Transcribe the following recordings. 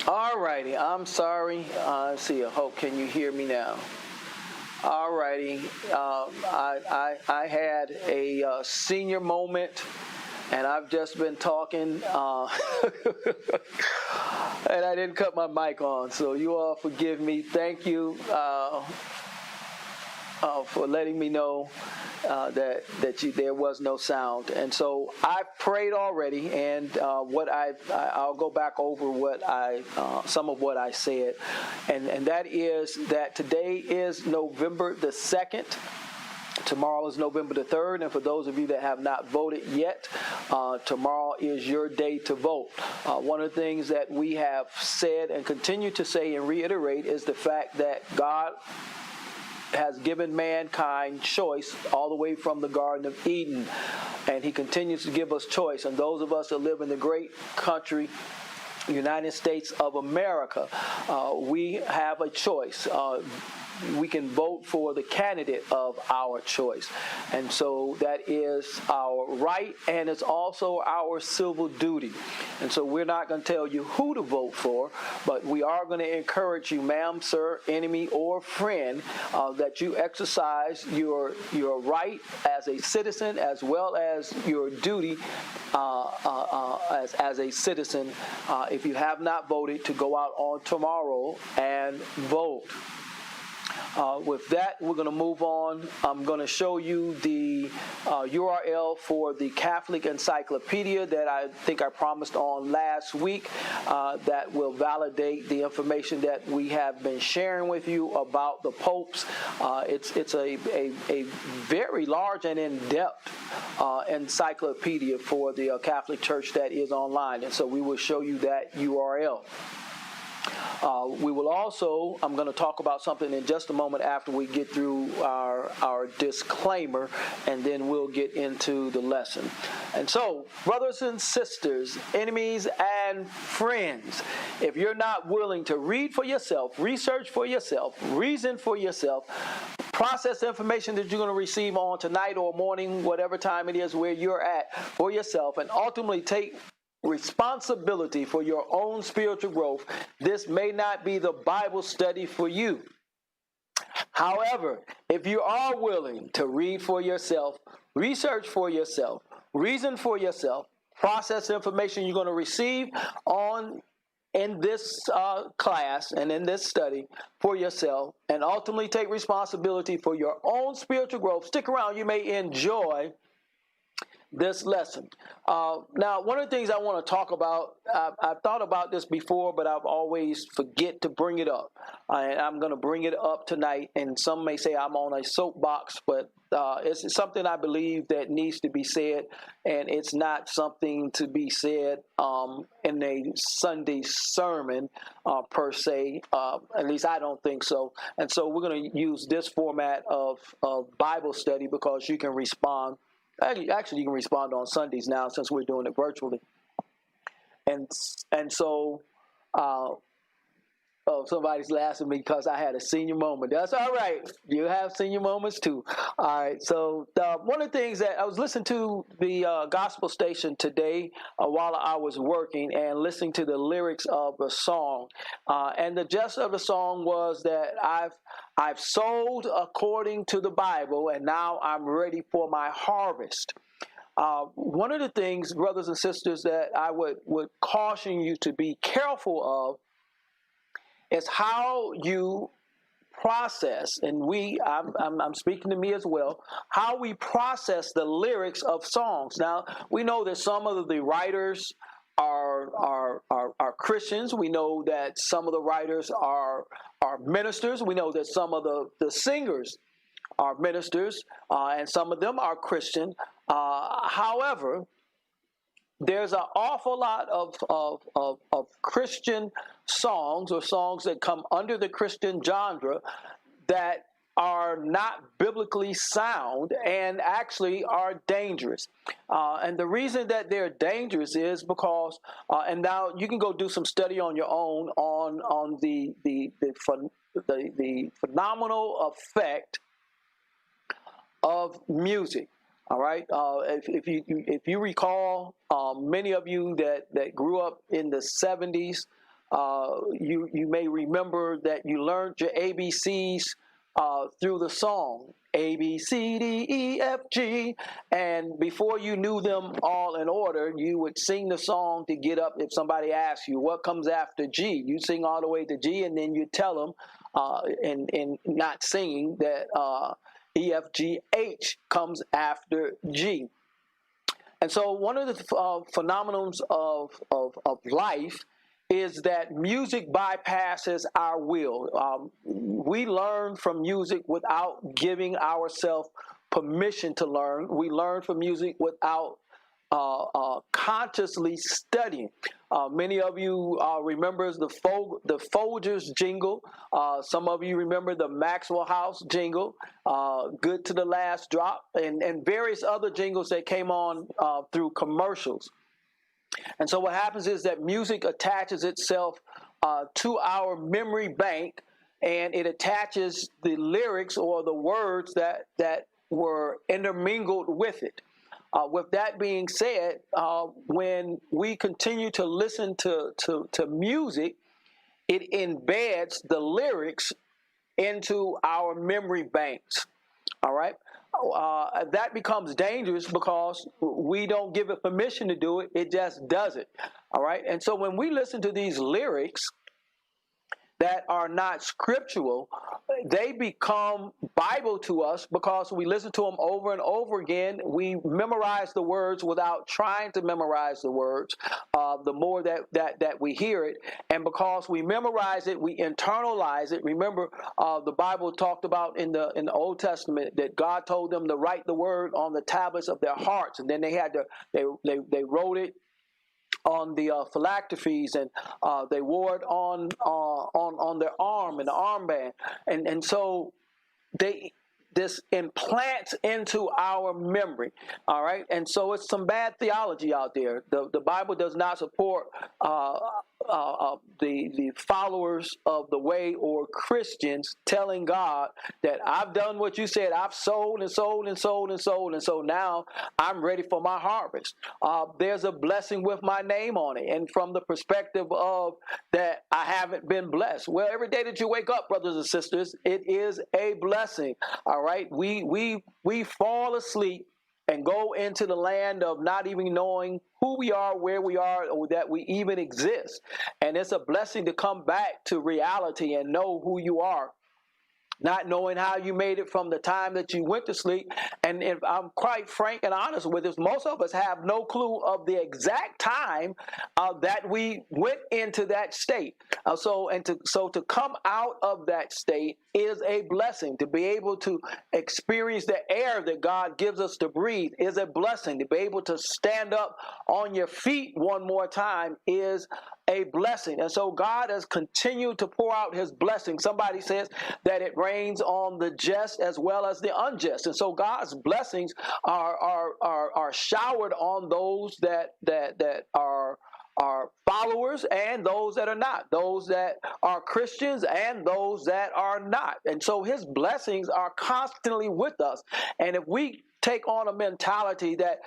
All righty. I'm sorry. Let's see. I hope. Can you hear me now? All righty. I had a senior moment, and I've just been talking, and I didn't cut my mic on. So you all forgive me. Thank you for letting me know that there was no sound. And so I prayed already, and I'll go back over some of what I said, and that is that today is November the 2nd. Tomorrow is November the 3rd, and for those of you that have not voted yet, tomorrow is your day to vote. One of the things that we have said and continue to say and reiterate is the fact that God has given mankind choice all the way from the Garden of Eden, and he continues to give us choice. And those of us that live in the great country, United States of America, we have a choice. We can vote for the candidate of our choice. And so that is our right, and it's also our civil duty. And so we're not going to tell you who to vote for, but we are going to encourage you, ma'am, sir, enemy, or friend, that you exercise your right as a citizen as well as your duty as a citizen, if you have not voted, to go out on tomorrow and vote. With that, we're going to move on. I'm going to show you the URL for the Catholic Encyclopedia that I think I promised on last week, that will validate the information that we have been sharing with you about the popes. It's a very large and in-depth encyclopedia for the Catholic Church that is online, and so we will show you that URL. We will also, I'm going to talk about something in just a moment after we get through our disclaimer, and then we'll get into the lesson. And so, brothers and sisters, enemies and friends, if you're not willing to read for yourself, research for yourself, reason for yourself, process information that you're going to receive on tonight or morning, whatever time it is where you're at, for yourself, and ultimately take responsibility for your own spiritual growth, this may not be the Bible study for you. However, if you are willing to read for yourself, research for yourself, reason for yourself, process information you're going to receive in this class and in this study for yourself, and ultimately take responsibility for your own spiritual growth, stick around. You may enjoy this lesson. Now, one of the things I want to talk about, I've thought about this before, but I've always forget to bring it up. And I'm going to bring it up tonight, and some may say I'm on a soapbox, but it's something I believe that needs to be said, and it's not something to be said in a Sunday sermon per se. At least I don't think so. And so we're going to use this format of Bible study because you can respond. Actually, you can respond on Sundays now since we're doing it virtually. And so somebody's laughing at me because I had a senior moment. That's all right. You have senior moments too. All right. So one of the things that I was listening to the gospel station today while I was working and listening to the lyrics of the song. And the gist of the song was that I've sowed according to the Bible, and now I'm ready for my harvest. One of the things, brothers and sisters, that I would caution you to be careful of is how you process, and I'm speaking to me as well, how we process the lyrics of songs. Now, we know that some of the writers are Christians. We know that some of the writers are ministers. We know that some of the singers are ministers, and some of them are Christian. However, there's an awful lot of Christian songs, or songs that come under the Christian genre, that are not biblically sound and actually are dangerous. And the reason that they're dangerous is because, and now you can go do some study on your own on the phenomenal effect of music. All right. If you recall, many of you that grew up in the 70s, You may remember that you learned your ABCs through the song A B C D E F G, and before you knew them all in order, you would sing the song to get up. If somebody asks you what comes after G, you sing all the way to G, and then you tell them, and not singing that E F G H comes after G. And so one of the phenomenons of life is that music bypasses our will. We learn from music without giving ourselves permission to learn. We learn from music without consciously studying. Many of you remember the Folgers jingle. Some of you remember the Maxwell House jingle, Good to the Last Drop, and various other jingles that came on through commercials. And so what happens is that music attaches itself to our memory bank, and it attaches the lyrics or the words that were intermingled with it. With that being said, when we continue to listen to music, it embeds the lyrics into our memory banks. All right. That becomes dangerous because we don't give it permission to do it. It just does it. All right. And so when we listen to these lyrics that are not scriptural, they become Bible to us because we listen to them over and over again. We memorize the words without trying to memorize the words. The more that we hear it, and because we memorize it, we internalize it. Remember, the Bible talked about in the Old Testament that God told them to write the word on the tablets of their hearts, and then they had to they wrote it on the phylacteries, and they wore it on their arm and the armband, and so this implants into our memory. All right, and so it's some bad theology out there. The Bible does not support the followers of the way or Christians telling God that I've done what you said. I've sold and sold and sold and sold, and so now I'm ready for my harvest. There's a blessing with my name on it, and from the perspective of that I haven't been blessed. Well, every day that you wake up, brothers and sisters, it is a blessing. All right, we fall asleep and go into the land of not even knowing who we are, where we are, or that we even exist. And it's a blessing to come back to reality and know who you are, not knowing how you made it from the time that you went to sleep. And if I'm quite frank and honest with this, most of us have no clue of the exact time that we went into that state. So to come out of that state is a blessing. To be able to experience the air that God gives us to breathe is a blessing. To be able to stand up on your feet one more time is a blessing. And so God has continued to pour out his blessing. Somebody says that it rains on the just as well as the unjust. And so God's blessings are showered on those that are followers and those that are not, those that are Christians and those that are not. And so his blessings are constantly with us. And if we take on a mentality that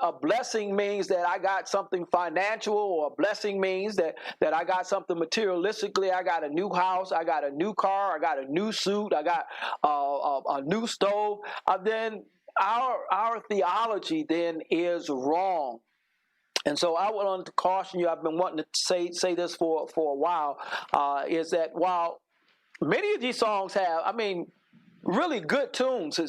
a blessing means that I got something financial, or a blessing means that I got something materialistically, I got a new house, I got a new car, I got a new suit, I got a new stove, then our theology then is wrong. And so I want to caution you, I've been wanting to say this for a while, is that while many of these songs have, really good tunes,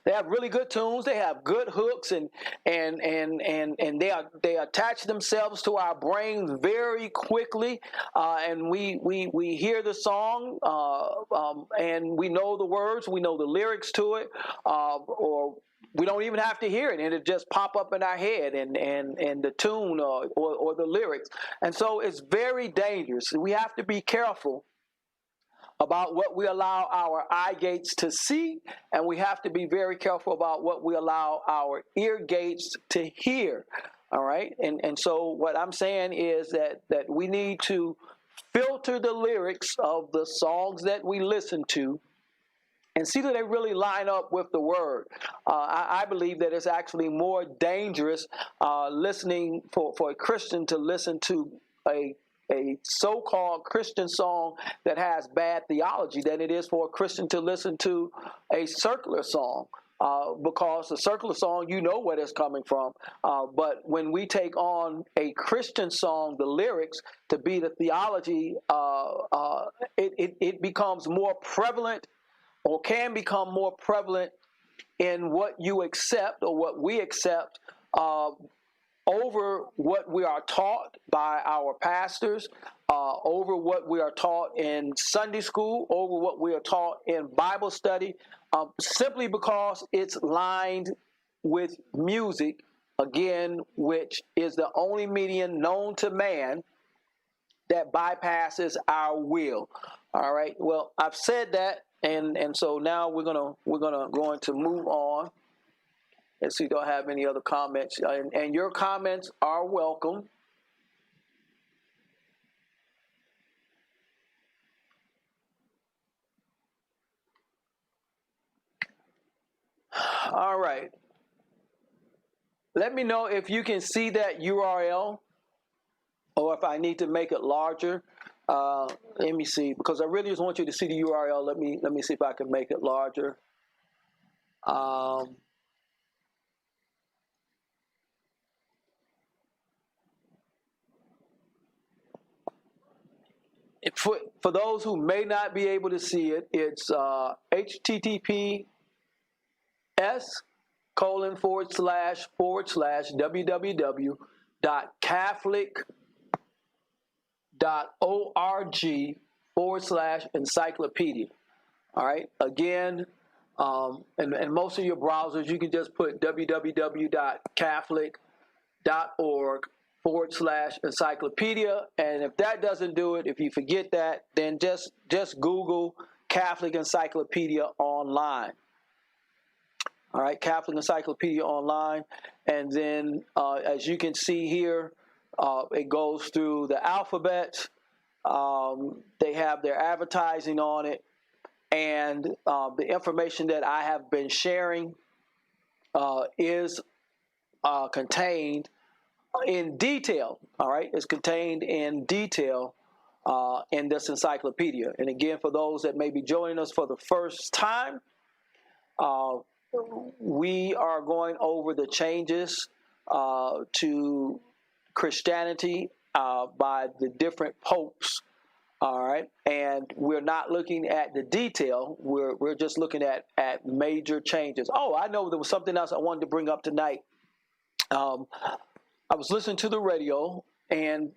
they have really good tunes. They have good hooks, and they attach themselves to our brains very quickly. And we hear the song, and we know the words, we know the lyrics to it, or we don't even have to hear it, and it just pop up in our head, and the tune or the lyrics. And so it's very dangerous. We have to be careful about what we allow our eye gates to see, and we have to be very careful about what we allow our ear gates to hear. All right, and so what I'm saying is that we need to filter the lyrics of the songs that we listen to and see that they really line up with the word. I believe that it's actually more dangerous listening for a Christian to listen to a a so-called Christian song that has bad theology than it is for a Christian to listen to a secular song. Because the secular song, you know where it's coming from. But when we take on a Christian song, the lyrics to be the theology, it becomes more prevalent, or can become more prevalent in what you accept or what we accept, over what we are taught by our pastors, over what we are taught in Sunday school, over what we are taught in Bible study, simply because it's lined with music, again, which is the only medium known to man that bypasses our will. All right. Well, I've said that, and so now we're going to move on. Let's see, do I have any other comments? And your comments are welcome. All right. Let me know if you can see that URL, or if I need to make it larger. Let me see, because I really just want you to see the URL. Let me see if I can make it larger. For those who may not be able to see it, it's https://www.catholic.org/encyclopedia. All right. Again, and most of your browsers, you can just put www.catholic.org/encyclopedia. And if that doesn't do it, if you forget that, then just Google Catholic Encyclopedia Online. All right, Catholic Encyclopedia Online. And then, as you can see here, it goes through the alphabet. They have their advertising on it. And the information that I have been sharing is contained in detail. All right, it's contained in detail in this encyclopedia. And again, for those that may be joining us for the first time, we are going over the changes to Christianity by the different popes. All right, and we're not looking at the detail. We're just looking at major changes. Oh, I know there was something else I wanted to bring up tonight. I was listening to the radio, and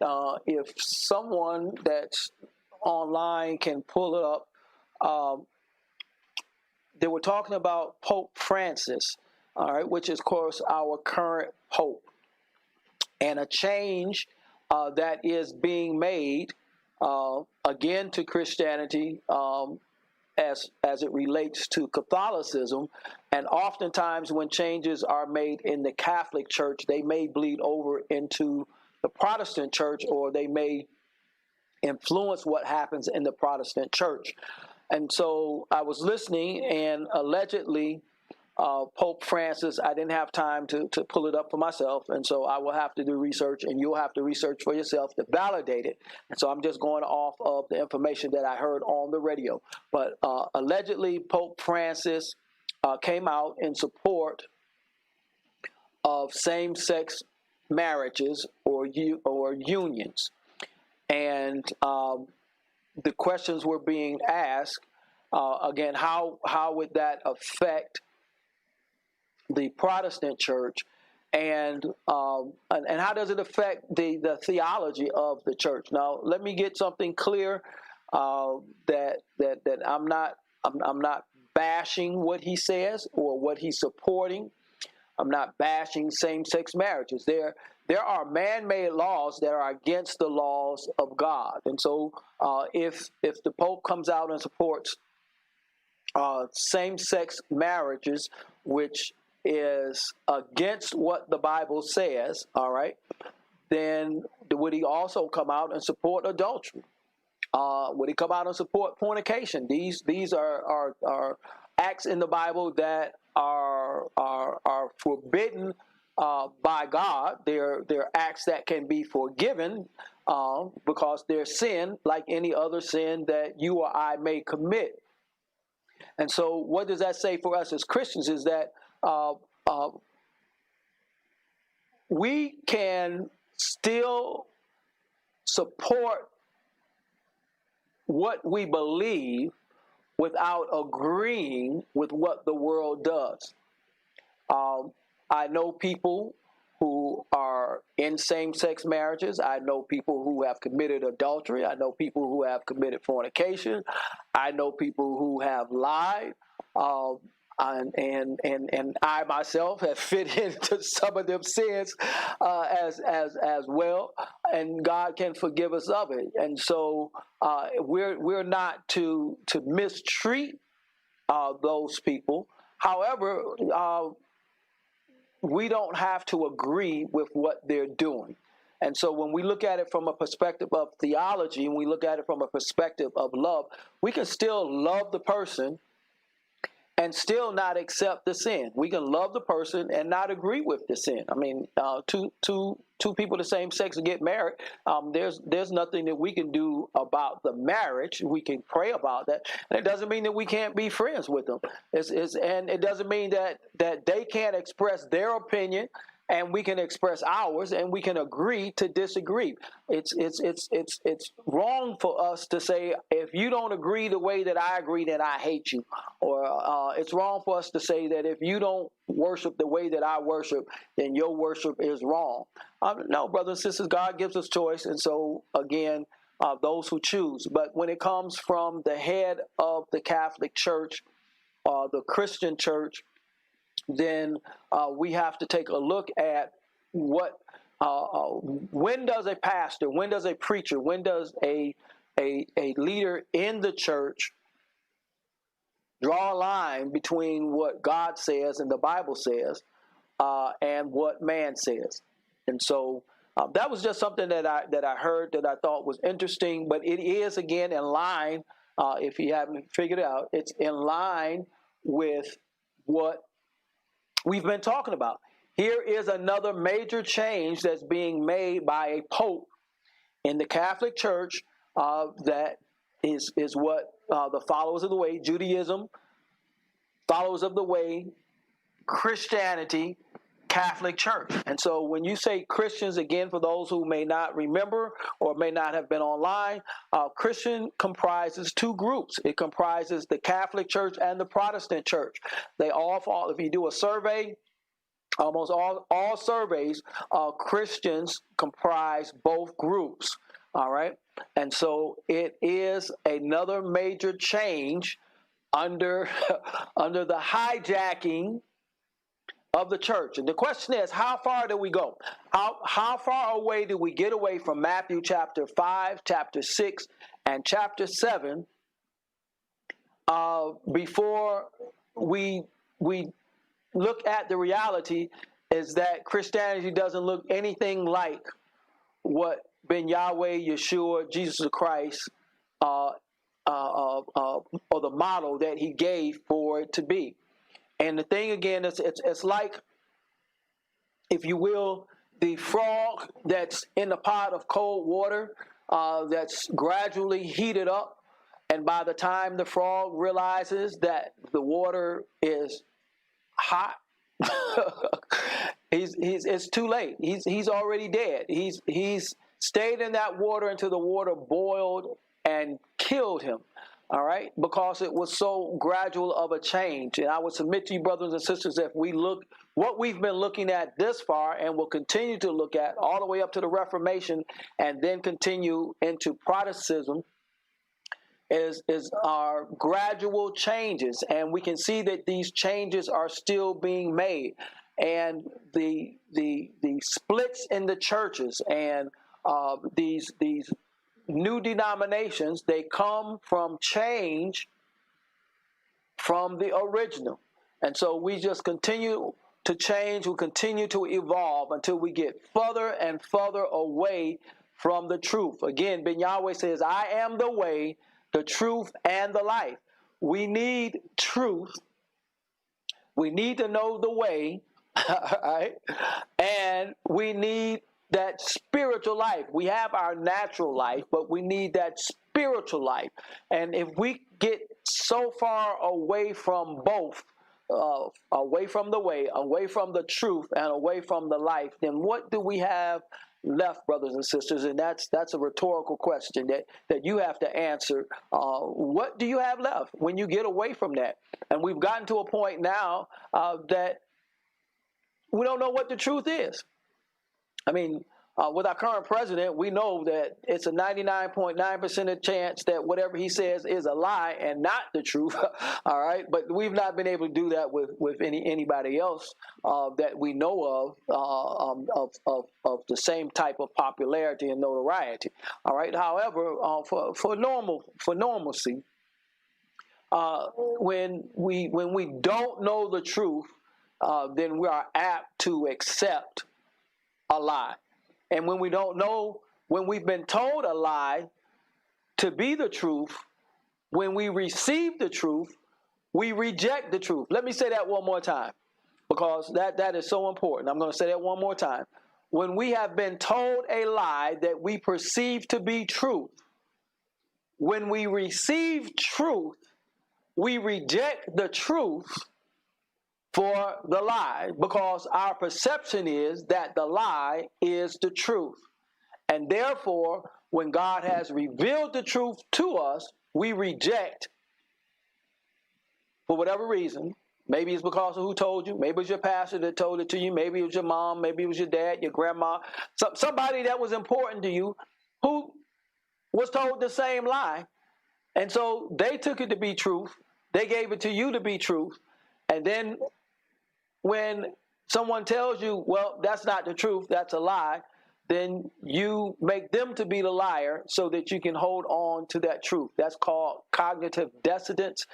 if someone that's online can pull it up, they were talking about Pope Francis, all right, which is, of course, our current pope, and a change that is being made again to Christianity as it relates to Catholicism. And oftentimes when changes are made in the Catholic Church, they may bleed over into the Protestant Church, or they may influence what happens in the Protestant Church. And so I was listening, and allegedly Pope Francis, I didn't have time to pull it up for myself, and so I will have to do research, and you'll have to research for yourself to validate it. And so I'm just going off of the information that I heard on the radio. But allegedly, Pope Francis came out in support of same-sex marriages or unions. And the questions were being asked, again, how would that affect the Protestant Church, and how does it affect the theology of the church? Now, let me get something clear, that I'm not bashing what he says or what he's supporting. I'm not bashing same-sex marriages. There are man-made laws that are against the laws of God, and so if the Pope comes out and supports same-sex marriages, which is against what the Bible says, all right, then would he also come out and support adultery? Would he come out and support fornication? These are acts in the Bible that are forbidden by God. They're acts that can be forgiven because they're sin like any other sin that you or I may commit. And so what does that say for us as Christians is that we can still support what we believe without agreeing with what the world does. I know people who are in same-sex marriages. I know people who have committed adultery. I know people who have committed fornication. I know people who have lied. And I myself have fit into some of them sins as well, and God can forgive us of it. And so we're not to mistreat those people. However, we don't have to agree with what they're doing. And so when we look at it from a perspective of theology, and we look at it from a perspective of love, we can still love the person and still not accept the sin. We can love the person and not agree with the sin. I mean, two people of the same sex get married. There's nothing that we can do about the marriage. We can pray about that, and it doesn't mean that we can't be friends with them. And it doesn't mean that they can't express their opinion, and we can express ours, and we can agree to disagree. It's wrong for us to say, if you don't agree the way that I agree, then I hate you. Or it's wrong for us to say that if you don't worship the way that I worship, then your worship is wrong. No, brothers and sisters, God gives us choice. And so, again, those who choose. But when it comes from the head of the Catholic Church, the Christian church, then we have to take a look at what, when does a pastor, when does a preacher, when does a leader in the church draw a line between what God says and the Bible says and what man says. And so that was just something that I heard that I thought was interesting, but it is, again, in line, if you haven't figured it out, it's in line with what we've been talking about. Here is another major change that's being made by a pope in the Catholic Church that is what the followers of the way, Judaism, followers of the way, Christianity, Catholic Church. And so when you say Christians, again, for those who may not remember or may not have been online, Christian comprises two groups. It comprises the Catholic Church and the Protestant Church. They all fall, if you do a survey, almost all surveys, Christians comprise both groups. All right. And so it is another major change under the hijacking of the church. And the question is, how far do we go? How far away do we get away from Matthew chapter 5, chapter 6, and chapter 7 before we look at the reality is that Christianity doesn't look anything like what Ben Yahweh, Yeshua, Jesus Christ, or the model that he gave for it to be. And the thing again is, it's like, if you will, the frog that's in the pot of cold water that's gradually heated up, and by the time the frog realizes that the water is hot, it's too late. He's already dead. He's stayed in that water until the water boiled and killed him. All right, because it was so gradual of a change. And I would submit to you, brothers and sisters, if we look what we've been looking at this far and will continue to look at all the way up to the Reformation and then continue into Protestantism, is our gradual changes. And we can see that these changes are still being made. And the splits in the churches and these new denominations, they come from change from the original. And so we just continue to change, we continue to evolve until we get further and further away from the truth. Again, Ben Yahweh says, I am the way, the truth, and the life. We need truth. We need to know the way All right? And we need that spiritual life. We have our natural life, but we need that spiritual life. And if we get so far away from both, away from the way, away from the truth, and away from the life, then what do we have left, brothers and sisters? And that's a rhetorical question that you have to answer. What do you have left when you get away from that? And we've gotten to a point now that we don't know what the truth is. I mean, with our current president, we know that it's a 99.9% chance that whatever he says is a lie and not the truth. All right, but we've not been able to do that with anybody else that we know of the same type of popularity and notoriety. All right. However, for normalcy, when we don't know the truth, then we are apt to accept a lie. And when we don't know, when we've been told a lie to be the truth, when we receive the truth, we reject the truth. Let me say that one more time, because that is so important. I'm going to say that one more time. When we have been told a lie that we perceive to be truth, when we receive truth, we reject the truth for the lie, because our perception is that the lie is the truth. And therefore, when God has revealed the truth to us, we reject for whatever reason. Maybe it's because of who told you. Maybe it's your pastor that told it to you. Maybe it was your mom. Maybe it was your dad, your grandma, somebody that was important to you who was told the same lie. And so they took it to be truth. They gave it to you to be truth. And then when someone tells you, well, that's not the truth, that's a lie, then you make them to be the liar so that you can hold on to that truth. That's called cognitive dissonance.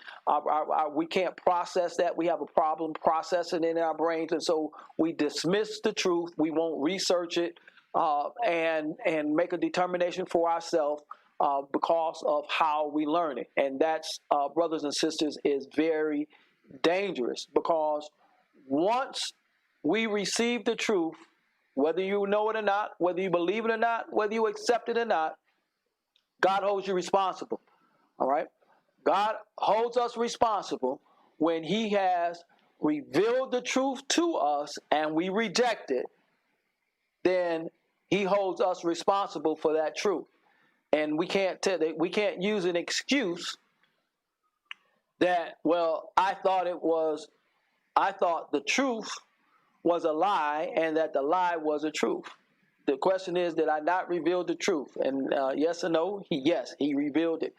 We can't process that. We have a problem processing it in our brains, and so we dismiss the truth. We won't research it and make a determination for ourselves because of how we learn it. And that's, brothers and sisters, is very dangerous, because once we receive the truth, whether you know it or not, whether you believe it or not, whether you accept it or not, God holds you responsible. All right? God holds us responsible when he has revealed the truth to us and we reject it. Then he holds us responsible for that truth. And we can't use an excuse that, well, I thought the truth was a lie and that the lie was a truth. The question is, did I not reveal the truth? And yes or no? Yes, he revealed it.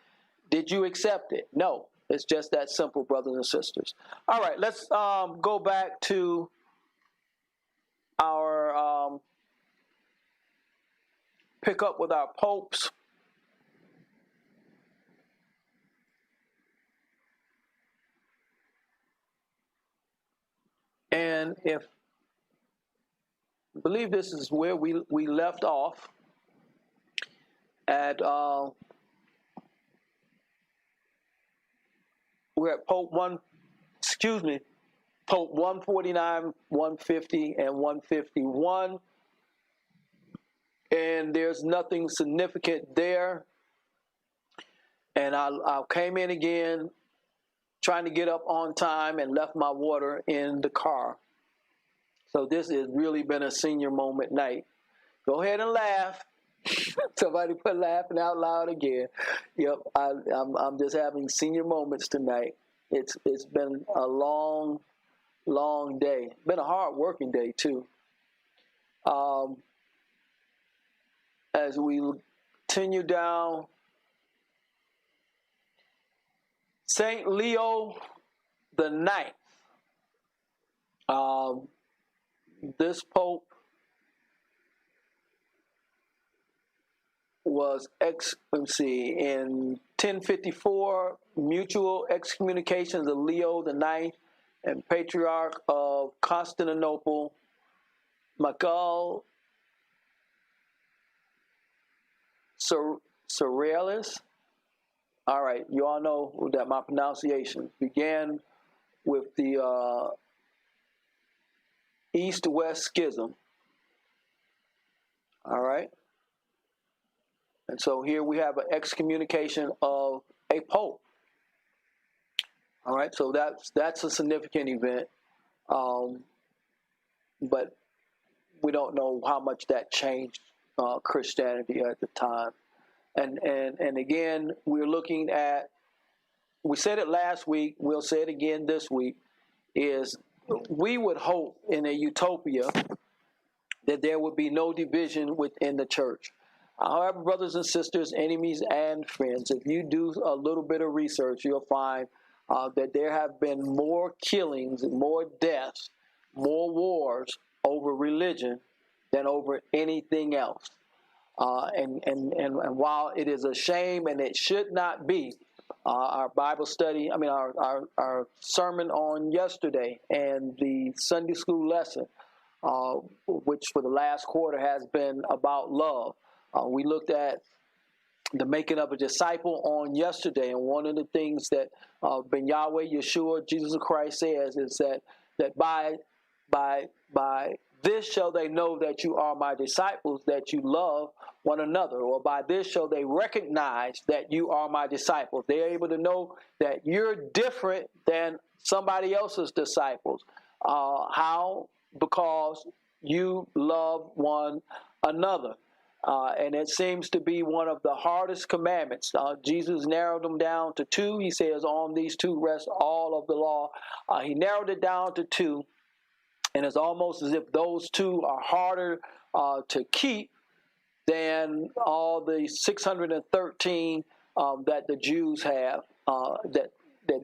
Did you accept it? No. It's just that simple, brothers and sisters. All right, let's go back to our pick up with our popes. And I believe this is where we left off at, we're at Pope 149, 150, and 151. And there's nothing significant there. And I came in again trying to get up on time and left my water in the car. So this has really been a senior moment night. Go ahead and laugh. Somebody put laughing out loud again. Yep, I'm just having senior moments tonight. It's been a long day. Been a hard working day too. As we continue down, Saint Leo the Ninth. This pope was in 1054, mutual excommunications of Leo the Ninth and Patriarch of Constantinople, Michael Surrealis. All right, you all know that my pronunciation began with the East-West Schism. All right. And so here we have an excommunication of a pope. All right. So that's a significant event. But we don't know how much that changed Christianity at the time. And again, we're looking at, we said it last week, we'll say it again this week, is we would hope in a utopia that there would be no division within the church. However, brothers and sisters, enemies and friends, if you do a little bit of research, you'll find that there have been more killings, more deaths, more wars over religion than over anything else. And while it is a shame and it should not be, our Bible study, our sermon on yesterday and the Sunday school lesson, which for the last quarter has been about love. We looked at the making of a disciple on yesterday, and one of the things that Ben Yahweh, Yeshua, Jesus Christ says is that by this shall they know that you are my disciples, that you love one another, or by this shall they recognize that you are my disciples. They're able to know that you're different than somebody else's disciples. How? Because you love one another. And it seems to be one of the hardest commandments. Jesus narrowed them down to two. He says, on these two rests all of the law. He narrowed it down to two. And it's almost as if those two are harder to keep than all the 613 that the Jews have, that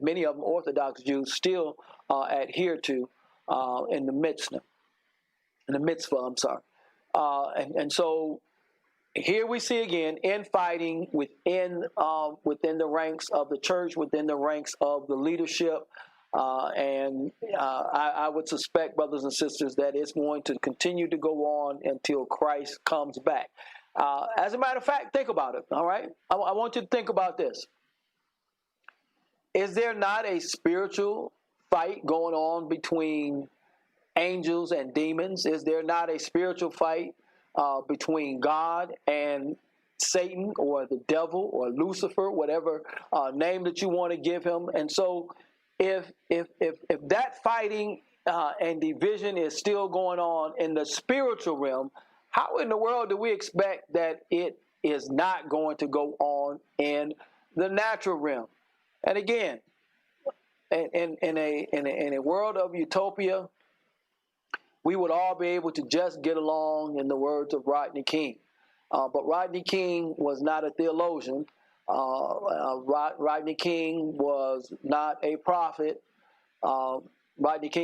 many of them Orthodox Jews still adhere to in the mitzvah. And so here we see again infighting within the ranks of the church, within the ranks of the leadership. I would suspect, brothers and sisters, that it's going to continue to go on until Christ comes back. As a matter of fact, think about it, all right? I want you to think about this. Is there not a spiritual fight going on between angels and demons? Is there not a spiritual fight between God and Satan, or the devil, or Lucifer, whatever name that you want to give him? And so if that fighting and division is still going on in the spiritual realm, how in the world do we expect that it is not going to go on in the natural realm? And again, in a world of utopia, we would all be able to just get along, in the words of Rodney King. But Rodney King was not a theologian. Rodney King was not a prophet. Rodney King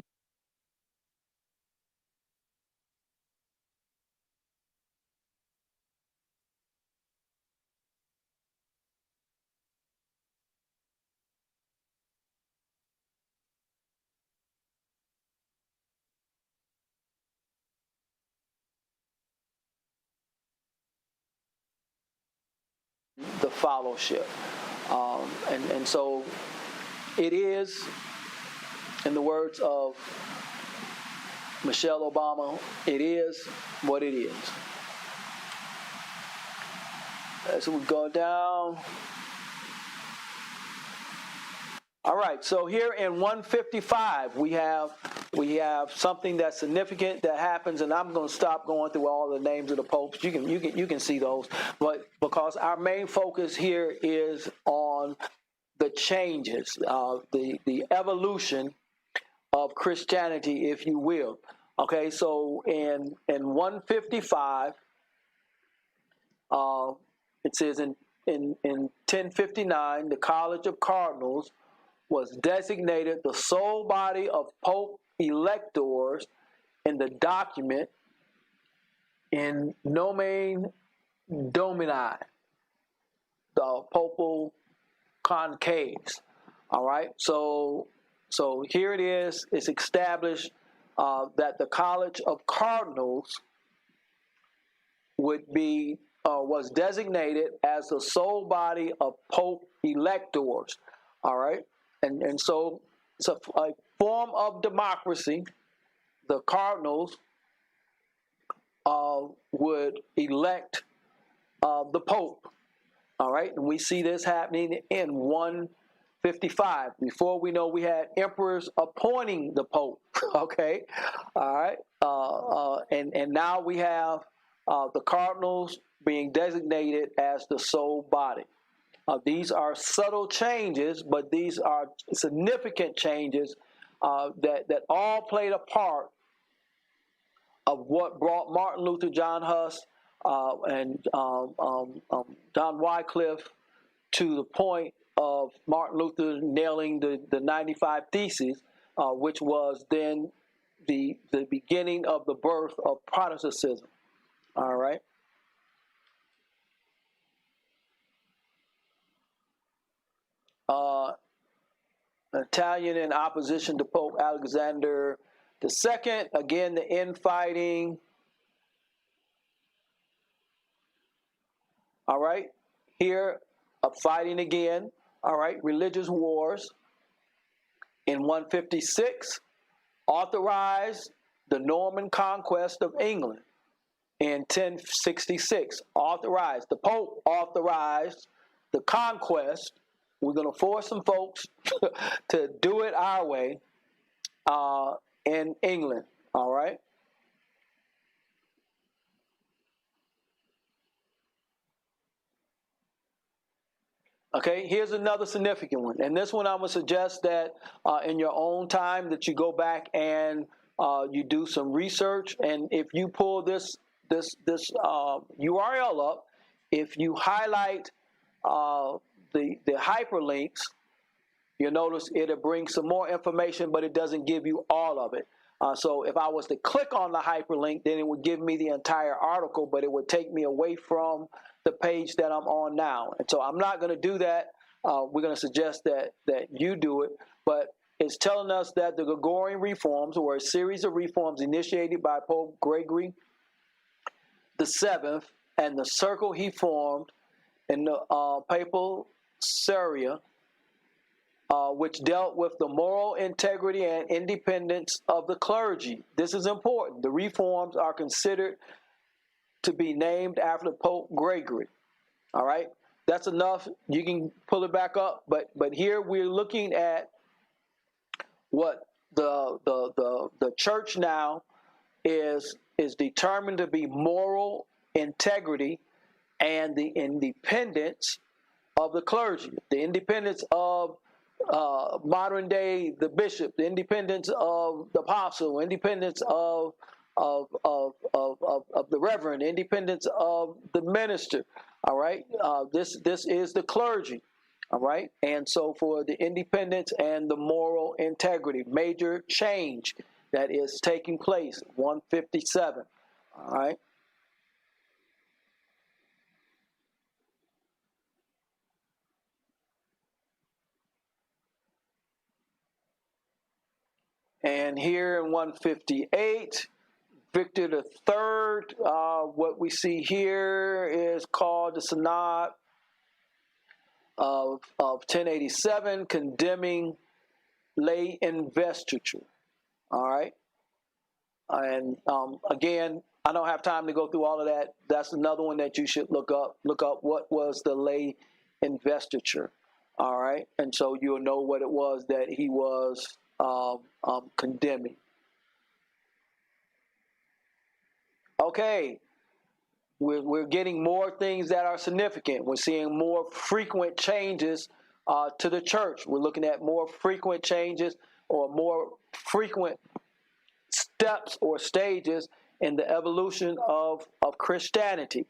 the fellowship. And so it is, in the words of Michelle Obama, it is what it is. So we go down. All right, so here in 155, we have something that's significant that happens, and I'm going to stop going through all the names of the popes. You can see those, but because our main focus here is on the changes, the evolution of Christianity, if you will. Okay, so in 155, it says in 1059, the College of Cardinals was designated the sole body of Pope electors in the document in Nomen Domini, the Papal Concaves. All right, so here it is. It's established that the College of Cardinals was designated as the sole body of Pope electors. All right. And so it's a form of democracy the cardinals would elect the Pope. All right, and we see this happening in 155. Before we know, we had emperors appointing the Pope. Okay, all right, and now we have the cardinals being designated as the sole body. These are subtle changes, but these are significant changes that all played a part of what brought Martin Luther, John Huss, and John Wycliffe to the point of Martin Luther nailing the 95 Theses, which was then the beginning of the birth of Protestantism. All right. Italian in opposition to Pope Alexander II. Again, the infighting. All right. Here, fighting again. All right. Religious wars. In 156, authorized the Norman conquest of England. In 1066, authorized. The Pope authorized the conquest. We're going to force some folks to do it our way in England, all right? Okay, here's another significant one. And this one I'm going to suggest that in your own time that you go back and you do some research. And if you pull this URL up, if you highlight the hyperlinks, you'll notice it'll bring some more information, but it doesn't give you all of it. So if I was to click on the hyperlink, then it would give me the entire article, but it would take me away from the page that I'm on now. And so I'm not going to do that. We're going to suggest that you do it. But it's telling us that the Gregorian reforms were a series of reforms initiated by Pope Gregory VII and the circle he formed in the papal Syria, which dealt with the moral integrity and independence of the clergy. This is important. The reforms are considered to be named after Pope Gregory. All right, that's enough. You can pull it back up, but here we're looking at what the church now is determined to be moral integrity and the independence of the clergy, the independence of modern day the bishop, the independence of the apostle, independence of the reverend, independence of the minister. All right, this is the clergy. All right, and so for the independence and the moral integrity, major change that is taking place. 157. All right. And here in 158, Victor III, what we see here is called the Synod of 1087, condemning lay investiture. All right. And again, I don't have time to go through all of that. That's another one that you should look up. Look up what was the lay investiture. All right. And so you'll know what it was that he was condemning. Okay, we're getting more things that are significant. We're seeing more frequent changes to the church. We're looking at more frequent changes or more frequent steps or stages in the evolution of Christianity.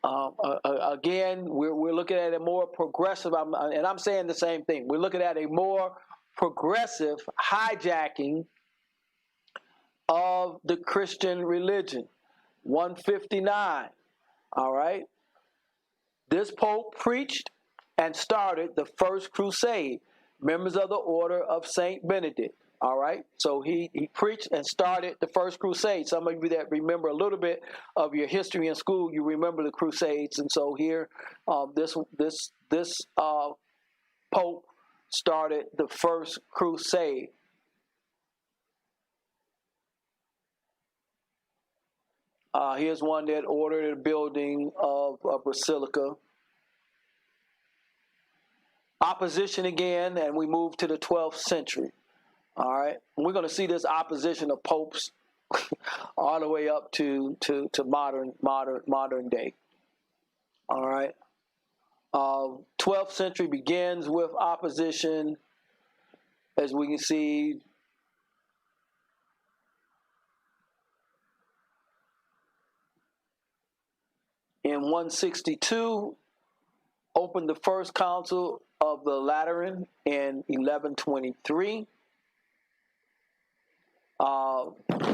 Again, we're looking at a more progressive, and I'm saying the same thing. We're looking at a more progressive hijacking of the Christian religion. 159. All right. This Pope preached and started the first crusade. Members of the Order of Saint Benedict. All right. So he preached and started the first crusade. Some of you that remember a little bit of your history in school, you remember the crusades. And so here, this Pope started the first crusade. Here's one that ordered a building of a basilica. Opposition again, and we move to the 12th century. All right, and we're going to see this opposition of popes all the way up to modern day. All right, 12th century begins with opposition, as we can see. In 162, opened the first council of the Lateran in 1123.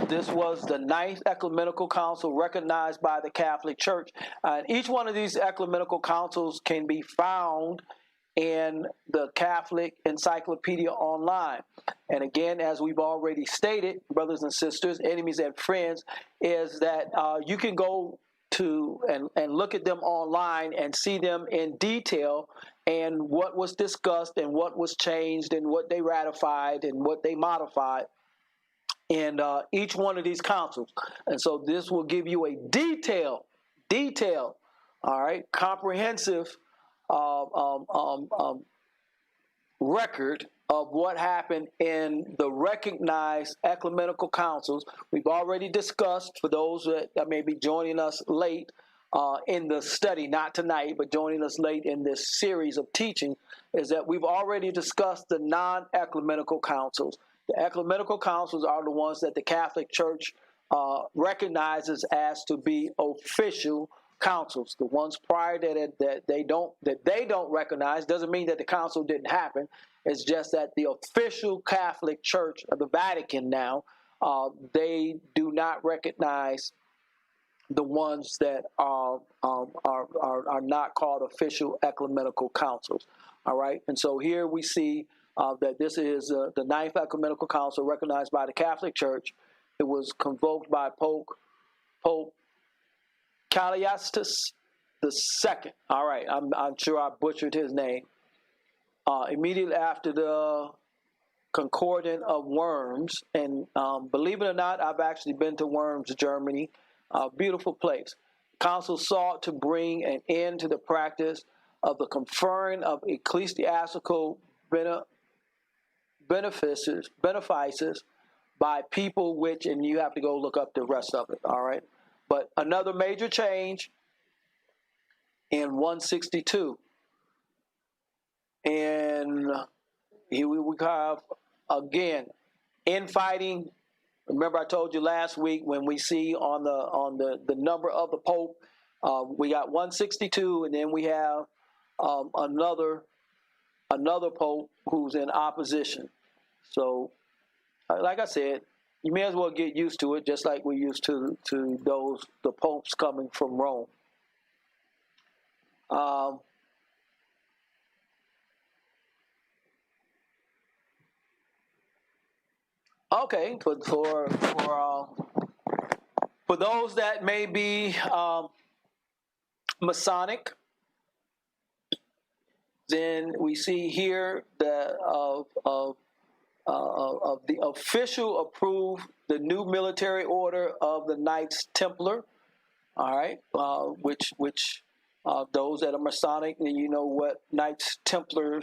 This was the ninth ecumenical council recognized by the Catholic Church. And each one of these ecumenical councils can be found in the Catholic Encyclopedia online. And again, as we've already stated, brothers and sisters, enemies and friends, is that you can go to and look at them online and see them in detail and what was discussed and what was changed and what they ratified and what they modified in each one of these councils. And so this will give you a detailed, all right, comprehensive record of what happened in the recognized ecumenical councils. We've already discussed, for those that may be joining us late in the study, not tonight, but joining us late in this series of teaching, is that we've already discussed the non-ecumenical councils. The ecumenical councils are the ones that the Catholic Church recognizes as to be official councils. The ones prior that they don't recognize doesn't mean that the council didn't happen. It's just that the official Catholic Church of the Vatican now, they do not recognize the ones that are not called official ecumenical councils. All right, and so here we see that this is the ninth ecumenical council recognized by the Catholic Church. It was convoked by Pope Callistus II. All right, I'm sure I butchered his name. Immediately after the Concordant of Worms, and believe it or not, I've actually been to Worms, Germany. Beautiful place. Council sought to bring an end to the practice of the conferring of ecclesiastical benefices by people which, and you have to go look up the rest of it, all right? But another major change in 162. And here we have, again, infighting. Remember I told you last week when we see on the number of the Pope, we got 162, and then we have another Pope who's in opposition. So, like I said, you may as well get used to it, just like we're used to the popes coming from Rome. Okay, for those that may be Masonic, then we see here that of the official approved the new military order of the Knights Templar. All right, which those that are Masonic, and you know what Knights Templar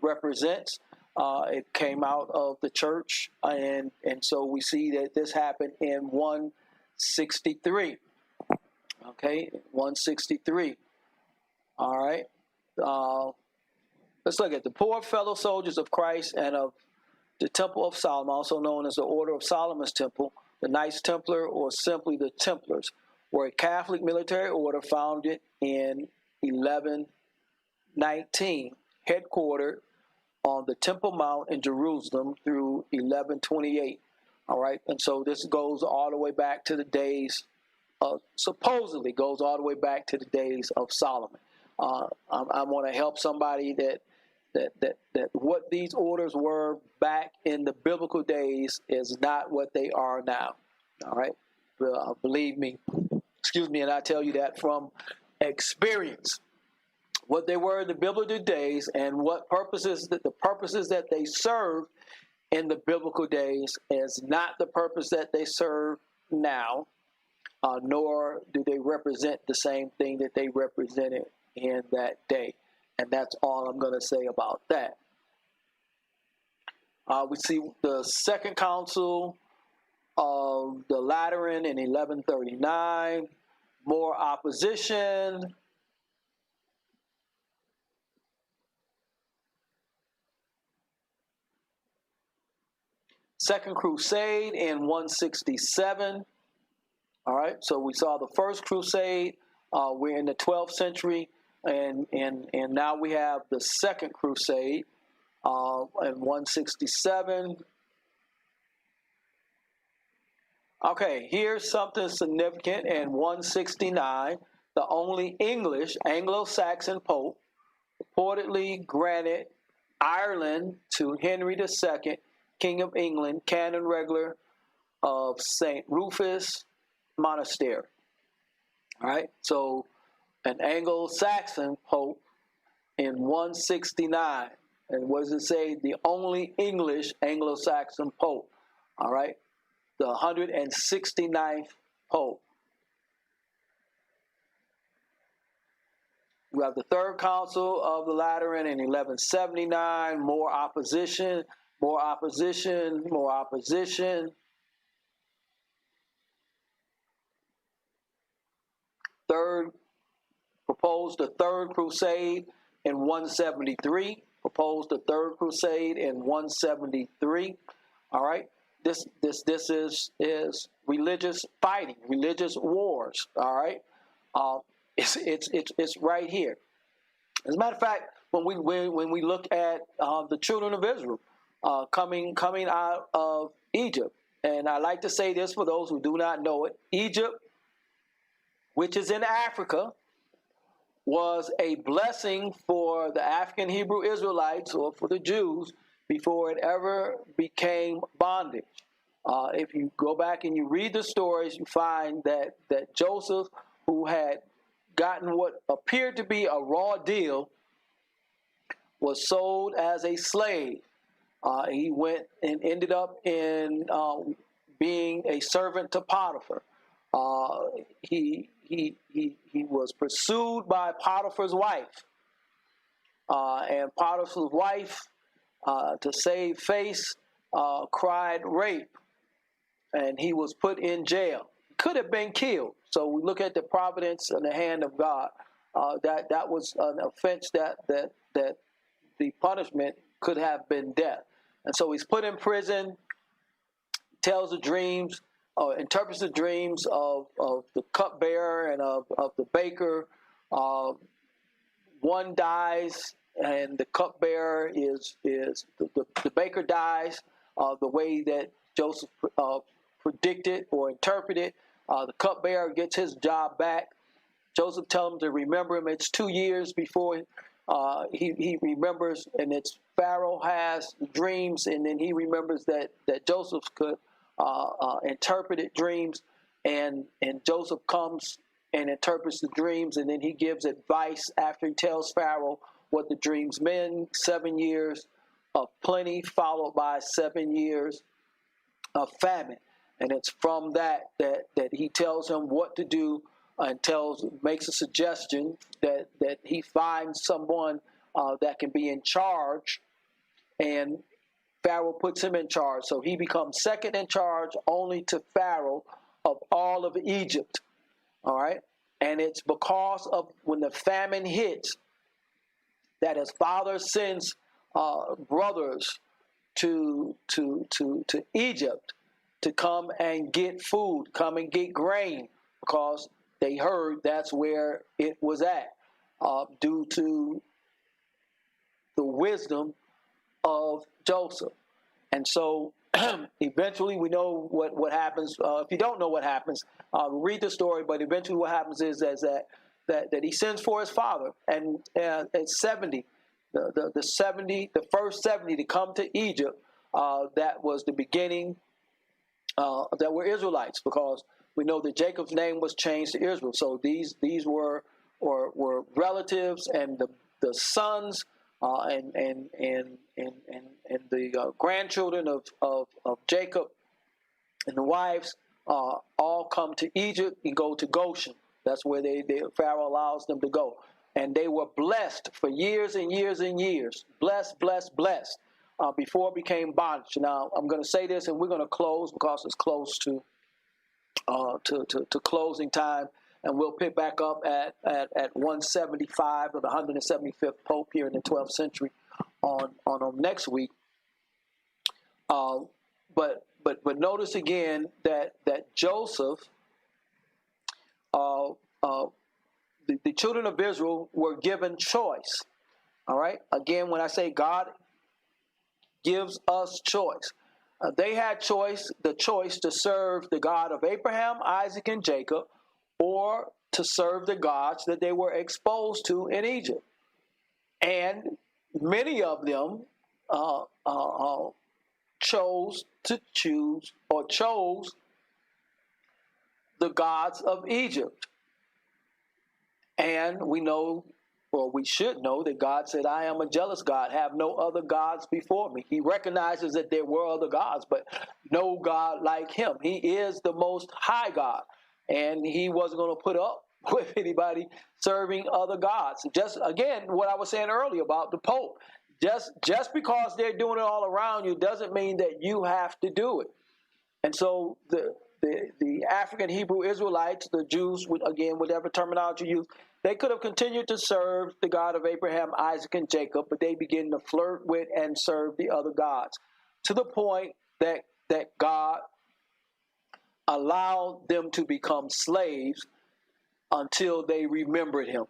represents. It came out of the church, and so we see that this happened in 163. Okay, 163. All right. Let's look at the poor fellow soldiers of Christ and of the Temple of Solomon, also known as the Order of Solomon's Temple, the Knights Templar, or simply the Templars, were a Catholic military order founded in 1119, headquartered on the Temple Mount in Jerusalem through 1128. All right, and so this goes all the way back to the days supposedly goes all the way back to the days of Solomon. I want to help somebody that what these orders were back in the biblical days is not what they are now. All right, believe me. Excuse me, and I tell you that from experience. What they were in the biblical days and what purposes the purposes that they served in the biblical days is not the purpose that they serve now. nor do they represent the same thing that they represented in that day. And that's all I'm going to say about that. We see the Second Council of the Lateran in 1139, more opposition. Second Crusade in 167. All right, so we saw the First Crusade. We're in the 12th century, and now we have the Second Crusade in 167. Okay, here's something significant in 169. The only English Anglo-Saxon pope reportedly granted Ireland to Henry II, King of England, canon regular of St. Rufus Monastery. All right, so an Anglo-Saxon pope in 169. And what does it say? The only English Anglo-Saxon pope. All right, the 169th pope. We have the Third Council of the Lateran in 1179. More opposition, more opposition, more opposition. Proposed the Third Crusade in 173. Proposed the Third Crusade in 173. All right. This is religious fighting, religious wars. All right. It's right here. As a matter of fact, when we look at the children of Israel coming out of Egypt, and I like to say this for those who do not know it, Egypt, which is in Africa, was a blessing for the African Hebrew Israelites or for the Jews before it ever became bondage. If you go back and you read the stories, you find that Joseph, who had gotten what appeared to be a raw deal, was sold as a slave. He went and ended up in being a servant to Potiphar. He was pursued by Potiphar's wife, and Potiphar's wife, to save face, cried rape, and he was put in jail. Could have been killed. So we look at the providence and the hand of God. That was an offense that the punishment could have been death. And so he's put in prison, tells the dreams, interprets the dreams of the cupbearer and of the baker. One dies, and the cupbearer the baker dies the way that Joseph predicted or interpreted. The cupbearer gets his job back. Joseph tells him to remember him. It's 2 years before he remembers, and it's Pharaoh has dreams, and then he remembers that Joseph could interpreted dreams, and Joseph comes and interprets the dreams, and then he gives advice after he tells Pharaoh what the dreams mean. 7 years of plenty followed by 7 years of famine. And it's from that he tells him what to do, and makes a suggestion that he finds someone that can be in charge, and Pharaoh puts him in charge. So he becomes second in charge only to Pharaoh of all of Egypt. All right. And it's because of when the famine hits that his father sends brothers to Egypt to come and get food, come and get grain, because they heard that's where it was at, due to the wisdom of Joseph. And so eventually we know what happens. If you don't know what happens, read the story, but eventually what happens is that he sends for his father, and at 70, the first 70 to come to Egypt, that was the beginning, that were Israelites, because we know that Jacob's name was changed to Israel. So these were relatives, and the sons and the grandchildren of Jacob, and the wives all come to Egypt and go to Goshen. That's where Pharaoh allows them to go. And they were blessed for years and years and years. Blessed, blessed, blessed, before it became bondage. Now, I'm going to say this, and we're going to close because it's close to closing time. And we'll pick back up at 175 of the 175th Pope here in the 12th century on next week. But notice again that Joseph, the children of Israel were given choice. All right. Again, when I say God gives us choice, they had the choice to serve the God of Abraham, Isaac, and Jacob, or to serve the gods that they were exposed to in Egypt. And many of them chose the gods of Egypt. And we know, or we should know, that God said, I am a jealous God, have no other gods before me. He recognizes that there were other gods, but no God like him. He is the most high God, and he wasn't going to put up with anybody serving other gods. Just, again, what I was saying earlier about the Pope. Just because they're doing it all around you doesn't mean that you have to do it. And so the African Hebrew Israelites, the Jews, again, whatever terminology you use, they could have continued to serve the God of Abraham, Isaac, and Jacob, but they began to flirt with and serve the other gods, to the point that God allowed them to become slaves until they remembered him.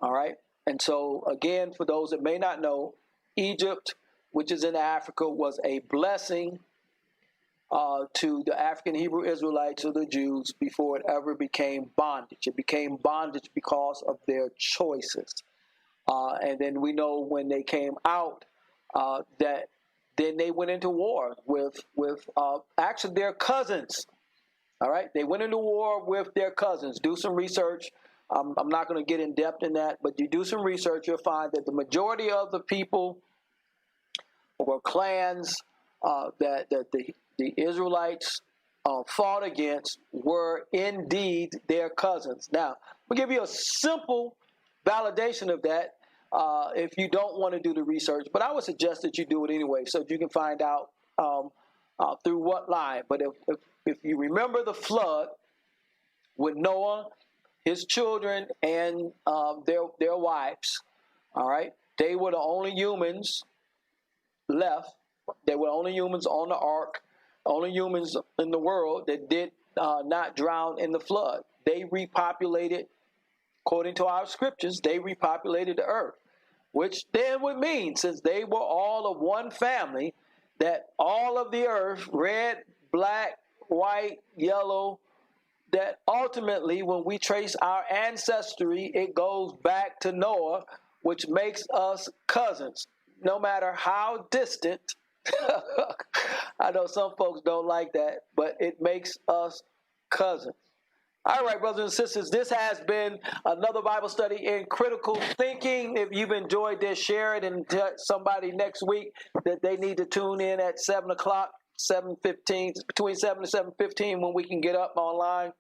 All right? And so, again, for those that may not know, Egypt, which is in Africa, was a blessing to the African Hebrew Israelites or the Jews before it ever became bondage. It became bondage because of their choices. And then we know when they came out that then they went into war with actually their cousins. All right, they went into war with their cousins. Do some research. I'm not going to get in depth in that, but you do some research, you'll find that the majority of the people or clans that the Israelites fought against were indeed their cousins. Now, we'll give you a simple validation of that if you don't want to do the research, but I would suggest that you do it anyway so that you can find out through what line. But if you remember the flood with Noah, his children, and their wives, all right, they were the only humans left. They were only humans on the ark, only humans in the world that did not drown in the flood. They repopulated, according to our scriptures, they repopulated the earth, which then would mean, since they were all of one family, that all of the earth, red, black, white, yellow, that ultimately when we trace our ancestry, it goes back to Noah, which makes us cousins, no matter how distant. I know some folks don't like that, but it makes us cousins. All right, brothers and sisters, this has been another Bible study in critical thinking. If you've enjoyed this, share it and tell somebody next week that they need to tune in at 7 o'clock, 7:15, between 7 and 7:15 when we can get up online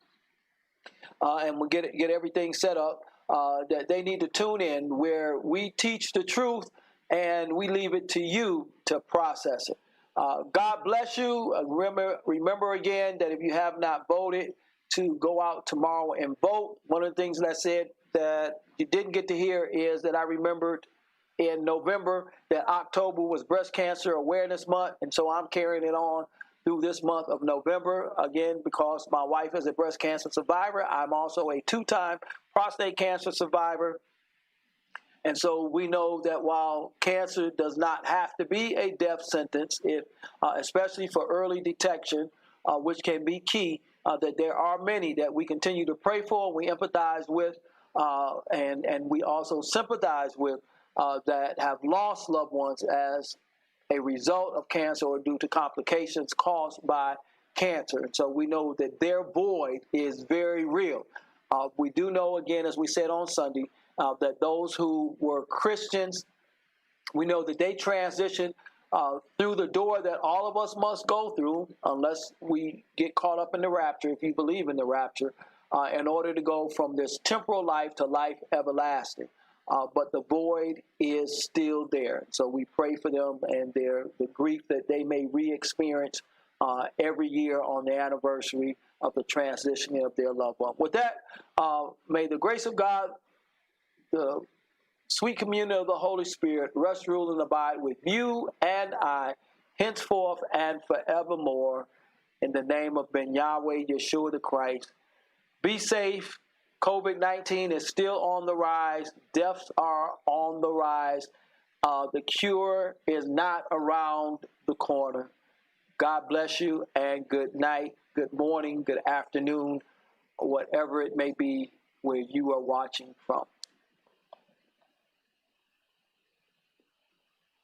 and we'll get everything set up. That they need to tune in where we teach the truth and we leave it to you to process it. God bless you. Remember again that if you have not voted, to go out tomorrow and vote. One of the things that I said that you didn't get to hear is that I remembered in November that October was Breast Cancer Awareness Month, and so I'm carrying it on through this month of November. Again, because my wife is a breast cancer survivor, I'm also a 2-time prostate cancer survivor. And so we know that while cancer does not have to be a death sentence, especially for early detection, which can be key, that there are many that we continue to pray for, we empathize with, and we also sympathize with that have lost loved ones as a result of cancer or due to complications caused by cancer. And so we know that their void is very real. We do know, again, as we said on Sunday, that those who were Christians, we know that they transitioned through the door that all of us must go through, unless we get caught up in the rapture, if you believe in the rapture, in order to go from this temporal life to life everlasting. But the void is still there. So we pray for them and the grief that they may re-experience every year on the anniversary of the transitioning of their loved one. With that, may the grace of God, the sweet communion of the Holy Spirit rest, rule, and abide with you and I, henceforth and forevermore, in the name of Ben Yahweh, Yeshua the Christ. Be safe. COVID-19 is still on the rise. Deaths are on the rise. The cure is not around the corner. God bless you, and good night, good morning, good afternoon, whatever it may be where you are watching from.